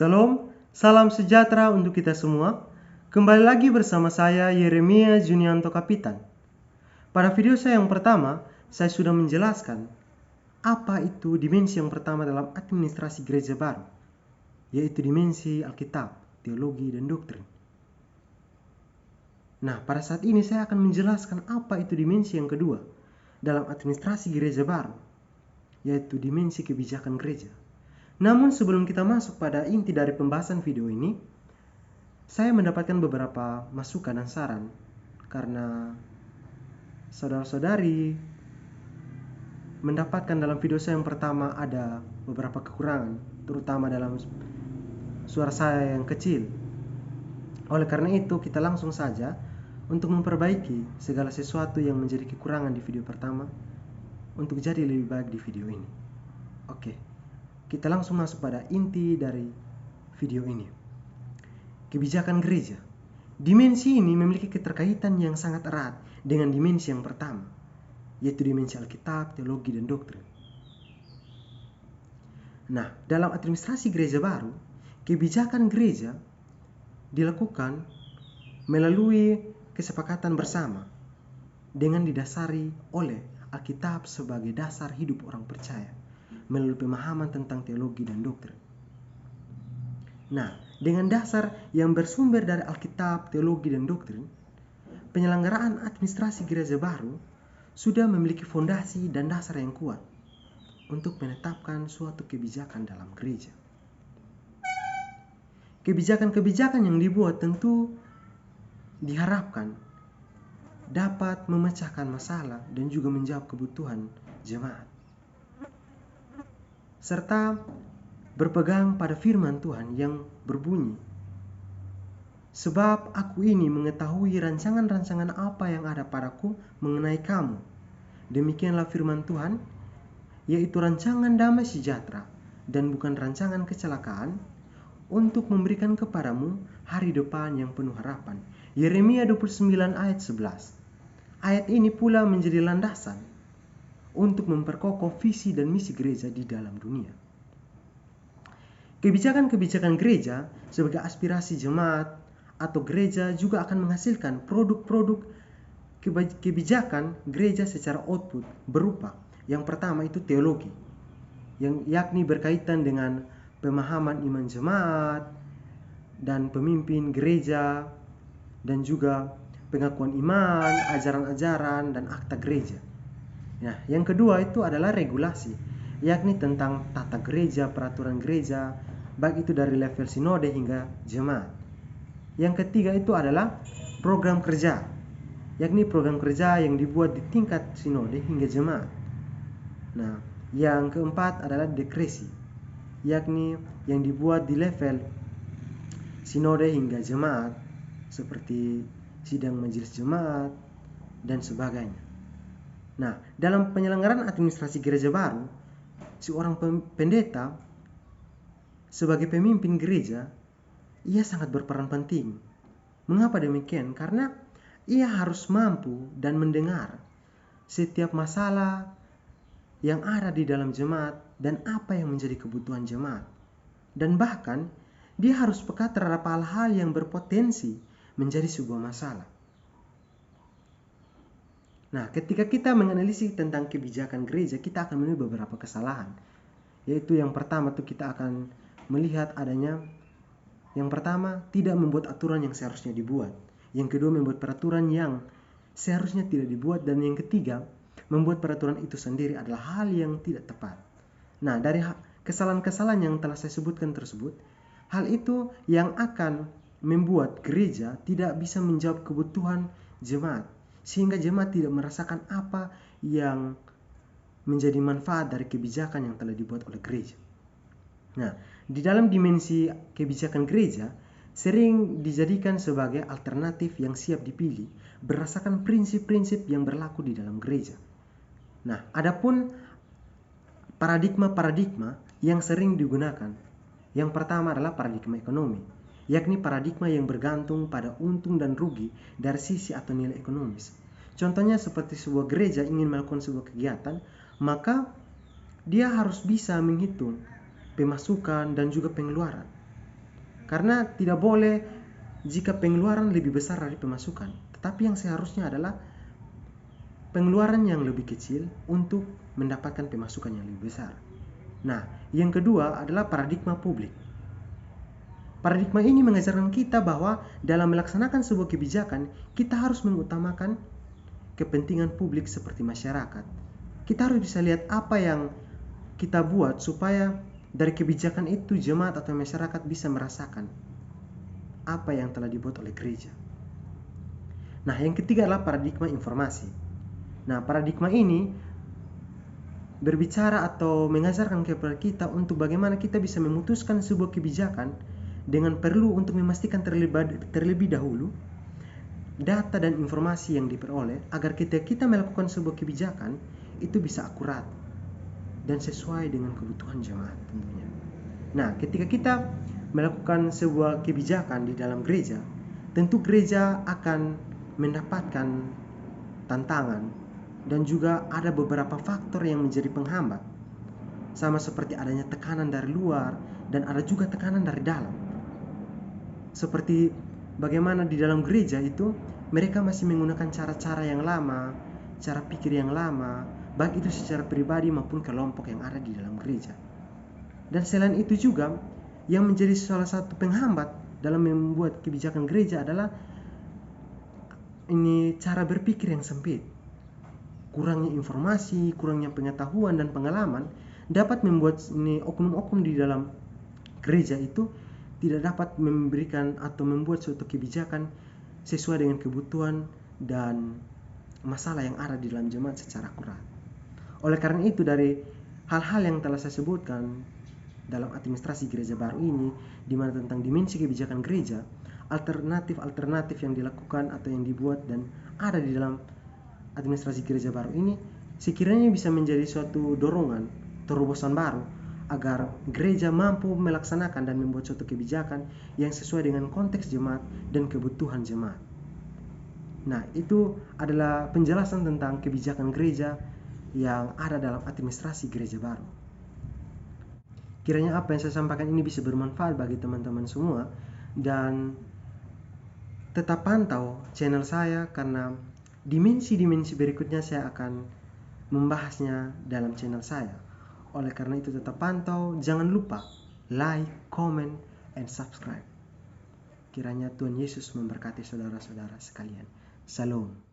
Salam, salam sejahtera untuk kita semua. Kembali lagi bersama saya Yeremia Junianto Kapitan. Pada video saya yang pertama, saya sudah menjelaskan apa itu dimensi yang pertama dalam administrasi gereja baru, yaitu dimensi Alkitab, teologi, dan doktrin. Nah, pada saat ini saya akan menjelaskan apa itu dimensi yang kedua dalam administrasi gereja baru, yaitu dimensi kebijakan gereja. Namun sebelum kita masuk pada inti dari pembahasan video ini, saya mendapatkan beberapa masukan dan saran karena saudara-saudari mendapatkan dalam video saya yang pertama ada beberapa kekurangan, terutama dalam suara saya yang kecil. Oleh karena itu, kita langsung saja untuk memperbaiki segala sesuatu yang menjadi kekurangan di video pertama untuk jadi lebih baik di video ini. Oke, kita langsung masuk pada inti dari video ini. Kebijakan gereja. Dimensi ini memiliki keterkaitan yang sangat erat dengan dimensi yang pertama, yaitu dimensi Alkitab, teologi, dan doktrin. Nah, dalam administrasi gereja baru, kebijakan gereja dilakukan melalui kesepakatan bersama dengan didasari oleh Alkitab sebagai dasar hidup orang percaya, melalui pemahaman tentang teologi dan doktrin. Nah, dengan dasar yang bersumber dari Alkitab, teologi, dan doktrin, penyelenggaraan administrasi gereja baru sudah memiliki fondasi dan dasar yang kuat untuk menetapkan suatu kebijakan dalam gereja. Kebijakan-kebijakan yang dibuat tentu diharapkan dapat memecahkan masalah dan juga menjawab kebutuhan jemaat, serta berpegang pada firman Tuhan yang berbunyi, "Sebab aku ini mengetahui rancangan-rancangan apa yang ada padaku mengenai kamu. Demikianlah firman Tuhan, yaitu rancangan damai sejahtera dan bukan rancangan kecelakaan, untuk memberikan kepadamu hari depan yang penuh harapan." Yeremia 29 ayat 11. Ayat ini pula menjadi landasan untuk memperkokoh visi dan misi gereja di dalam dunia. Kebijakan-kebijakan gereja sebagai aspirasi jemaat atau gereja juga akan menghasilkan produk-produk kebijakan gereja secara output berupa yang pertama itu teologi, yang yakni berkaitan dengan pemahaman iman jemaat dan pemimpin gereja dan juga pengakuan iman, ajaran-ajaran, dan akta gereja. Nah, yang kedua itu adalah regulasi, yakni tentang tata gereja, peraturan gereja, baik itu dari level sinode hingga jemaat. Yang ketiga itu adalah program kerja, yakni program kerja yang dibuat di tingkat sinode hingga jemaat. Nah, yang keempat adalah dekresi, yakni yang dibuat di level sinode hingga jemaat, seperti sidang majelis jemaat dan sebagainya. Nah, dalam penyelenggaraan administrasi gereja baru, seorang pendeta sebagai pemimpin gereja, ia sangat berperan penting. Mengapa demikian? Karena ia harus mampu dan mendengar setiap masalah yang ada di dalam jemaat dan apa yang menjadi kebutuhan jemaat. Dan bahkan, dia harus peka terhadap hal-hal yang berpotensi menjadi sebuah masalah. Nah, ketika kita menganalisis tentang kebijakan gereja, kita akan menemui beberapa kesalahan. Yaitu yang pertama tuh kita akan melihat adanya, yang pertama, tidak membuat aturan yang seharusnya dibuat. Yang kedua, membuat peraturan yang seharusnya tidak dibuat. Dan yang ketiga, membuat peraturan itu sendiri adalah hal yang tidak tepat. Nah, dari kesalahan-kesalahan yang telah saya sebutkan tersebut, hal itu yang akan membuat gereja tidak bisa menjawab kebutuhan jemaat, sehingga jemaat tidak merasakan apa yang menjadi manfaat dari kebijakan yang telah dibuat oleh gereja. Nah, di dalam dimensi kebijakan gereja sering dijadikan sebagai alternatif yang siap dipilih berdasarkan prinsip-prinsip yang berlaku di dalam gereja. Nah, adapun paradigma-paradigma yang sering digunakan, yang pertama adalah paradigma ekonomi, yakni paradigma yang bergantung pada untung dan rugi dari sisi atau nilai ekonomis. Contohnya seperti sebuah gereja ingin melakukan sebuah kegiatan, maka dia harus bisa menghitung pemasukan dan juga pengeluaran. Karena tidak boleh jika pengeluaran lebih besar dari pemasukan, tetapi yang seharusnya adalah pengeluaran yang lebih kecil untuk mendapatkan pemasukan yang lebih besar. Nah, yang kedua adalah paradigma publik. Paradigma ini mengajarkan kita bahwa dalam melaksanakan sebuah kebijakan, kita harus mengutamakan kepentingan publik seperti masyarakat. Kita harus bisa lihat apa yang kita buat supaya dari kebijakan itu jemaat atau masyarakat bisa merasakan apa yang telah dibuat oleh gereja. Nah, yang ketiga adalah paradigma informasi. Nah, paradigma ini berbicara atau mengajarkan kepada kita untuk bagaimana kita bisa memutuskan sebuah kebijakan dengan perlu untuk memastikan terlebih dahulu data dan informasi yang diperoleh agar kita melakukan sebuah kebijakan itu bisa akurat dan sesuai dengan kebutuhan jemaat tentunya. Nah, ketika kita melakukan sebuah kebijakan di dalam gereja, tentu gereja akan mendapatkan tantangan dan juga ada beberapa faktor yang menjadi penghambat. Sama seperti adanya tekanan dari luar dan ada juga tekanan dari dalam. Seperti bagaimana di dalam gereja itu mereka masih menggunakan cara-cara yang lama, cara pikir yang lama, baik itu secara pribadi maupun kelompok yang ada di dalam gereja. Dan selain itu juga yang menjadi salah satu penghambat dalam membuat kebijakan gereja adalah ini cara berpikir yang sempit. Kurangnya informasi, kurangnya pengetahuan dan pengalaman dapat membuat ini oknum-oknum di dalam gereja itu tidak dapat memberikan atau membuat suatu kebijakan sesuai dengan kebutuhan dan masalah yang ada di dalam jemaat secara akurat. Oleh karena itu, dari hal-hal yang telah saya sebutkan dalam administrasi gereja baru ini, di mana tentang dimensi kebijakan gereja, alternatif yang dilakukan atau yang dibuat dan ada di dalam administrasi gereja baru ini, sekiranya bisa menjadi suatu dorongan, terobosan baru agar gereja mampu melaksanakan dan membuat suatu kebijakan yang sesuai dengan konteks jemaat dan kebutuhan jemaat. Nah, itu adalah penjelasan tentang kebijakan gereja yang ada dalam administrasi gereja baru. Kiranya apa yang saya sampaikan ini bisa bermanfaat bagi teman-teman semua, dan tetap pantau channel saya karena dimensi-dimensi berikutnya saya akan membahasnya dalam channel saya. Oleh karena itu tetap pantau, jangan lupa like, comment, and subscribe. Kiranya Tuhan Yesus memberkati saudara-saudara sekalian. Shalom.